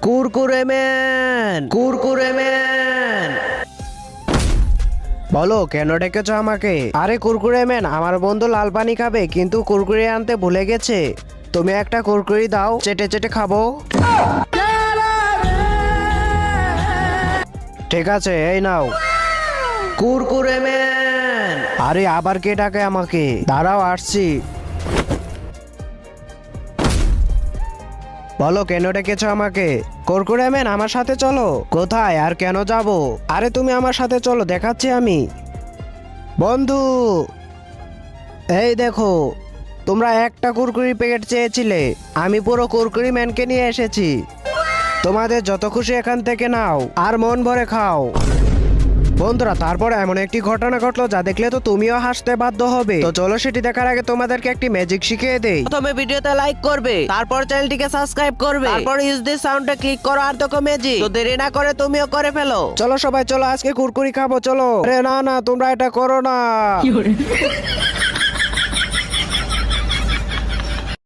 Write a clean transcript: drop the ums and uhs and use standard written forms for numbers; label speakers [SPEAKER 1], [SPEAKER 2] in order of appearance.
[SPEAKER 1] Kurkure man, Kurkure man. বলো কেন ডেকেছো আমাকে? আরে কুরকুরে ম্যান, আমার বন্ধু লাল পানি খাবে কিন্তু কুরকুরে আনতে ভুলে গেছে। তুমি একটা কুরকুরি দাও, চেটে চেটে খাবো। ঠিক আছে, এই নাও কুরকুরে ম্যান। আরে আবার কে ডাকে আমাকে? দাঁড়াও, আসছি। বলো কেন ডেকেছো আমাকে? কুরকুরে ম্যান, আমার সাথে চলো। কোথায় আর কেন যাব? আরে তুমি আমার সাথে চলো, দেখাচ্ছি আমি। বন্ধু, এই দেখো, তোমরা একটা কুরকুরি প্যাকেট চেয়েছিলে, আমি পুরো কুরকুরি ম্যানকে নিয়ে এসেছি। তোমাদের যত খুশি এখান থেকে নাও আর মন ভরে খাও। বন্ধুরা, তারপর এমন একটি ঘটনা ঘটলো যা দেখলে তো তুমিও হাসতে বাধ্য হবে। তো চলো সেটি দেখার আগে তোমাদেরকে একটি ম্যাজিক শিখিয়ে দেই। প্রথমে ভিডিওতে লাইক করবে, তারপর চ্যানেলটিকে সাবস্ক্রাইব করবে, তারপর ইউজ দিস সাউন্ডে ক্লিক করো আর দেখো ম্যাজিক। তো দেরি না করে তুমিও করে ফেলো। চলো সবাই, চলো আজকে কুরকুরি খাবো, চলো। আরে না না, তোমরা এটা করো না।